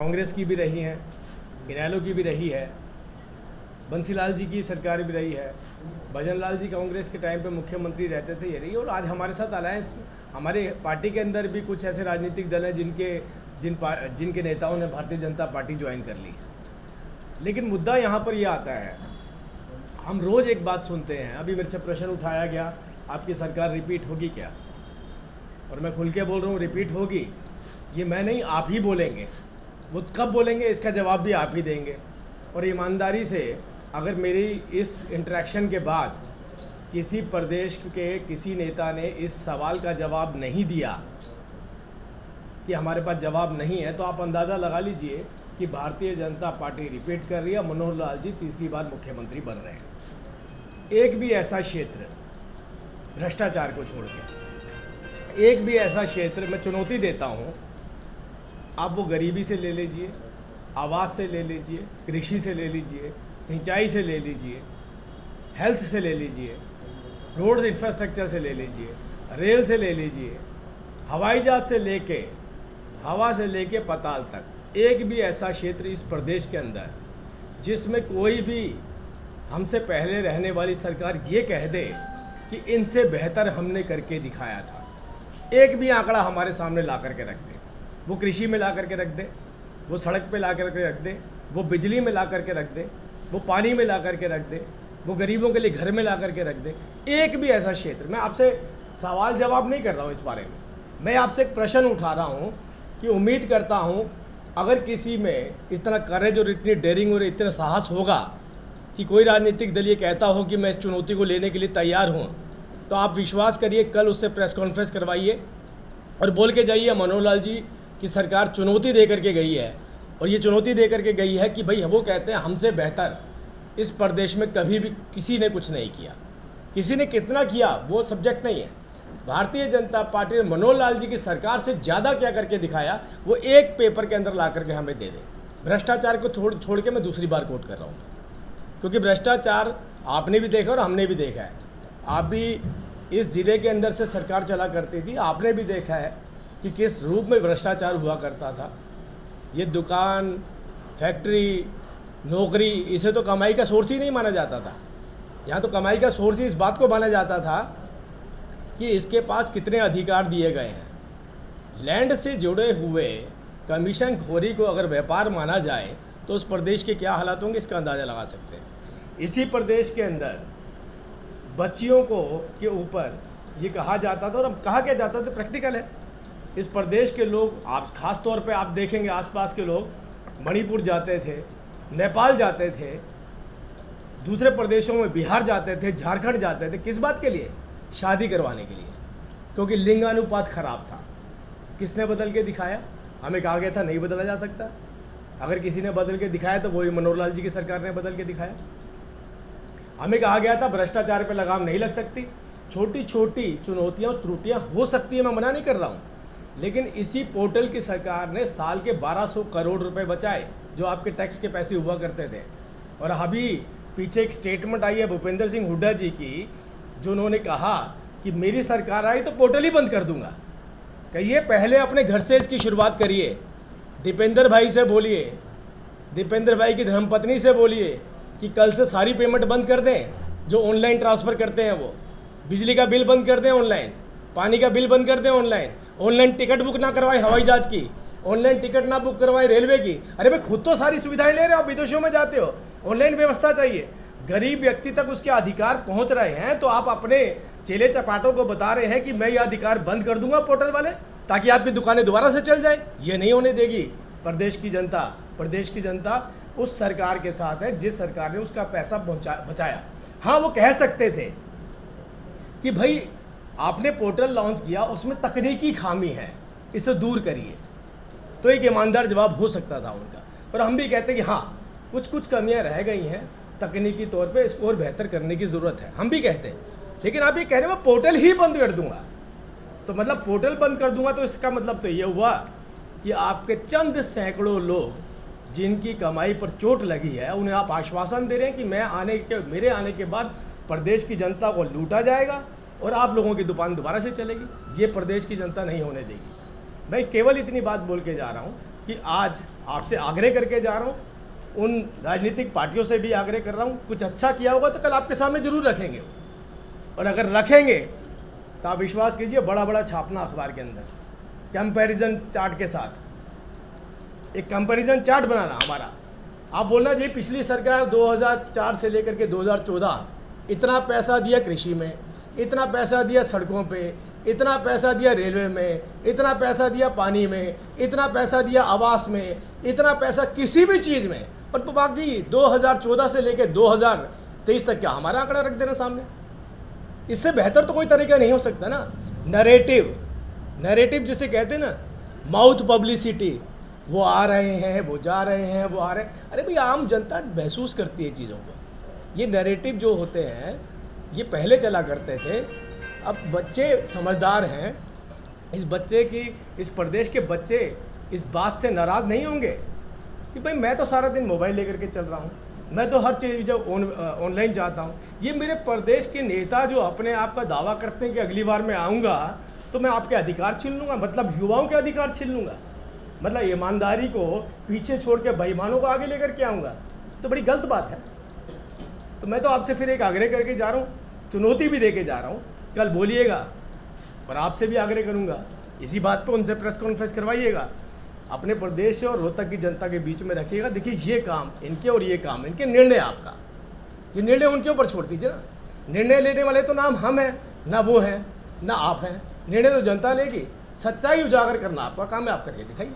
कांग्रेस की भी रही हैं, इनेलो की भी रही है, बंसीलाल जी की सरकार भी रही है, भजन लाल जी कांग्रेस के टाइम पे मुख्यमंत्री रहते थे, ये रही। और आज हमारे साथ अलायंस, हमारे पार्टी के अंदर भी कुछ ऐसे राजनीतिक दल हैं जिनके नेताओं ने भारतीय जनता पार्टी ज्वाइन कर ली है। लेकिन मुद्दा यहाँ पर यह आता है, हम रोज़ एक बात सुनते हैं, अभी मेरे से प्रश्न उठाया गया, आपकी सरकार रिपीट होगी क्या? और मैं खुल के बोल रहा हूँ, रिपीट होगी। ये मैं नहीं, आप ही बोलेंगे। वो कब बोलेंगे इसका जवाब भी आप ही देंगे। और ईमानदारी से अगर मेरी इस इंटरेक्शन के बाद किसी प्रदेश के किसी नेता ने इस सवाल का जवाब नहीं दिया कि हमारे पास जवाब नहीं है, तो आप अंदाज़ा लगा लीजिए कि भारतीय जनता पार्टी रिपीट कर रही है, मनोहर लाल जी तीसरी बार मुख्यमंत्री बन रहे हैं। एक भी ऐसा क्षेत्र, भ्रष्टाचार को छोड़ के, एक भी ऐसा क्षेत्र मैं चुनौती देता हूँ, आप वो गरीबी से ले लीजिए, आवास से ले लीजिए, कृषि से ले लीजिए, सिंचाई से ले लीजिए, हेल्थ से ले लीजिए, रोड इंफ्रास्ट्रक्चर से ले लीजिए, रेल से ले लीजिए, हवाई जहाज से लेके, हवा से लेके पाताल तक, एक भी ऐसा क्षेत्र इस प्रदेश के अंदर जिसमें कोई भी हमसे पहले रहने वाली सरकार ये कह दे कि इनसे बेहतर हमने करके दिखाया था, एक भी आंकड़ा हमारे सामने ला करके रख दे। वो कृषि में ला करके रख दे, वो सड़क पे ला करके रख दे, वो बिजली में ला करके रख दे, वो पानी में ला करके रख दे, वो गरीबों के लिए घर में ला करके रख दे। एक भी ऐसा क्षेत्र, मैं आपसे सवाल जवाब नहीं कर रहा हूँ इस बारे में, मैं आपसे एक प्रश्न उठा रहा हूँ कि उम्मीद करता हूँ अगर किसी में इतना करेज और इतनी डेयरिंग और इतना साहस होगा कि कोई राजनीतिक दल ये कहता हो कि मैं इस चुनौती को लेने के लिए तैयार हूँ, तो आप विश्वास करिए, कल उससे प्रेस कॉन्फ्रेंस करवाइए और बोल के जाइए मनोहर लाल जी की सरकार चुनौती दे करके गई है। और ये चुनौती दे करके गई है कि भाई वो कहते हैं हमसे बेहतर इस प्रदेश में कभी भी किसी ने कुछ नहीं किया। किसी ने कितना किया वो सब्जेक्ट नहीं है। भारतीय जनता पार्टी ने मनोहर लाल जी की सरकार से ज़्यादा क्या करके दिखाया, वो एक पेपर के अंदर ला करके हमें दे दे। भ्रष्टाचार को छोड़ के मैं दूसरी बार कोट कर रहा हूँ, क्योंकि भ्रष्टाचार आपने भी देखा और हमने भी देखा है। आप भी इस ज़िले के अंदर से सरकार चला करती थी, आपने भी देखा है कि किस रूप में भ्रष्टाचार हुआ करता था। ये दुकान, फैक्ट्री, नौकरी, इसे तो कमाई का सोर्स ही नहीं माना जाता था। यहाँ तो कमाई का सोर्स ही इस बात को माना जाता था कि इसके पास कितने अधिकार दिए गए हैं। लैंड से जुड़े हुए कमीशन खोरी को अगर व्यापार माना जाए तो उस प्रदेश के क्या हालात होंगे, इसका अंदाज़ा लगा सकते हैं। इसी प्रदेश के अंदर बच्चियों को के ऊपर ये कहा जाता था, और अब कहा क्या जाता था, प्रैक्टिकल है। इस प्रदेश के लोग, आप खास तौर पे आप देखेंगे आसपास के लोग मणिपुर जाते थे, नेपाल जाते थे, दूसरे प्रदेशों में बिहार जाते थे, झारखंड जाते थे। किस बात के लिए? शादी करवाने के लिए, क्योंकि लिंगानुपात खराब था। किसने बदल के दिखाया? हमें कहा गया था नहीं बदला जा सकता। अगर किसी ने बदल के दिखाया तो वही मनोहर लाल जी की सरकार ने बदल के दिखाया। हमें कहा गया था भ्रष्टाचार पर लगाम नहीं लग सकती। छोटी छोटी चुनौतियाँ, त्रुटियाँ हो सकती है, मैं मना नहीं कर रहा हूँ, लेकिन इसी पोर्टल की सरकार ने साल के 1200 करोड़ रुपए बचाए, जो आपके टैक्स के पैसे हुआ करते थे। और अभी पीछे एक स्टेटमेंट आई है भूपेंद्र सिंह हुड्डा जी की, जो उन्होंने कहा कि मेरी सरकार आई तो पोर्टल ही बंद कर दूंगा। कहिए, पहले अपने घर से इसकी शुरुआत करिए। दीपेंद्र भाई से बोलिए, दीपेंद्र भाई की धर्मपत्नी से बोलिए कि कल से सारी पेमेंट बंद कर दें जो ऑनलाइन ट्रांसफ़र करते हैं। वो बिजली का बिल बंद कर दें ऑनलाइन, पानी का बिल बंद कर दें ऑनलाइन, ऑनलाइन टिकट बुक ना करवाएं हवाई जहाज की, ऑनलाइन टिकट ना बुक करवाएं रेलवे की। अरे भाई, खुद तो सारी सुविधाएं ले रहे हो, विदेशों में जाते हो, ऑनलाइन व्यवस्था चाहिए। गरीब व्यक्ति तक उसके अधिकार पहुंच रहे हैं, तो आप अपने चेले चपाटों को बता रहे हैं कि मैं ये अधिकार बंद कर दूंगा पोर्टल वाले, ताकि आपकी दुकानें दोबारा से चल जाए। ये नहीं होने देगी प्रदेश की जनता। प्रदेश की जनता उस सरकार के साथ है जिस सरकार ने उसका पैसा बचाया। हाँ, वो कह सकते थे कि भाई आपने पोर्टल लॉन्च किया, उसमें तकनीकी खामी है, इसे दूर करिए, तो एक ईमानदार जवाब हो सकता था उनका। और हम भी कहते हैं कि हाँ, कुछ कुछ कमियां रह गई हैं तकनीकी तौर पे, इसको और बेहतर करने की ज़रूरत है, हम भी कहते हैं। लेकिन आप ये कह रहे हैं मैं पोर्टल ही बंद कर दूंगा, तो मतलब पोर्टल बंद कर दूंगा तो इसका मतलब तो ये हुआ कि आपके चंद सैकड़ों लोग जिनकी कमाई पर चोट लगी है, उन्हें आप आश्वासन दे रहे हैं कि मेरे आने के बाद प्रदेश की जनता को लूटा जाएगा और आप लोगों की दुकान दोबारा से चलेगी। ये प्रदेश की जनता नहीं होने देगी। मैं केवल इतनी बात बोल के जा रहा हूँ कि आज आपसे आग्रह करके जा रहा हूँ, उन राजनीतिक पार्टियों से भी आग्रह कर रहा हूँ, कुछ अच्छा किया होगा तो कल आपके सामने जरूर रखेंगे, और अगर रखेंगे तो आप विश्वास कीजिए बड़ा बड़ा छापना अखबार के अंदर, कंपैरिजन चार्ट के साथ, एक कंपैरिजन चार्ट बनाना हमारा। आप बोलना जी पिछली सरकार 2004 से लेकर के 2014 इतना पैसा दिया कृषि में, इतना पैसा दिया सड़कों पे, इतना पैसा दिया रेलवे में, इतना पैसा दिया पानी में, इतना पैसा दिया आवास में, इतना पैसा किसी भी चीज़ में, और तो बाकी 2014 से लेकर 2023 तक क्या हमारा आंकड़ा रख देना सामने? इससे बेहतर तो कोई तरीका नहीं हो सकता ना। नरेटिव जिसे कहते हैं ना, माउथ पब्लिसिटी, वो आ रहे हैं, वो जा रहे हैं, वो आ रहे हैं। अरे भाई आम जनता महसूस करती है चीज़ों को। ये नरेटिव जो होते हैं ये पहले चला करते थे, अब बच्चे समझदार हैं। इस प्रदेश के बच्चे इस बात से नाराज़ नहीं होंगे कि भाई मैं तो सारा दिन मोबाइल लेकर के चल रहा हूँ, मैं तो हर चीज़ जो ऑनलाइन चाहता हूँ। ये मेरे प्रदेश के नेता जो अपने आप का दावा करते हैं कि अगली बार मैं आऊँगा तो मैं आपके अधिकार छीन लूँगा, मतलब युवाओं के अधिकार छीन लूँगा, मतलब ईमानदारी को पीछे छोड़ के बेईमानों को आगे लेकर के आऊँगा, तो बड़ी गलत बात है। तो मैं तो आपसे फिर एक आग्रह करके जा रहा हूँ, चुनौती भी दे के जा रहा हूँ, कल बोलिएगा, और आपसे भी आग्रह करूँगा इसी बात पे उनसे प्रेस कॉन्फ्रेंस करवाइएगा, अपने प्रदेश और रोहतक की जनता के बीच में रखिएगा। देखिए ये काम इनके और ये काम इनके, निर्णय आपका, ये निर्णय उनके ऊपर छोड़ दीजिए ना। निर्णय लेने वाले तो नाम हम हैं, ना वो हैं, ना आप हैं। निर्णय तो जनता लेगी। सच्चाई उजागर करना आपका काम है, आप करके दिखाइए।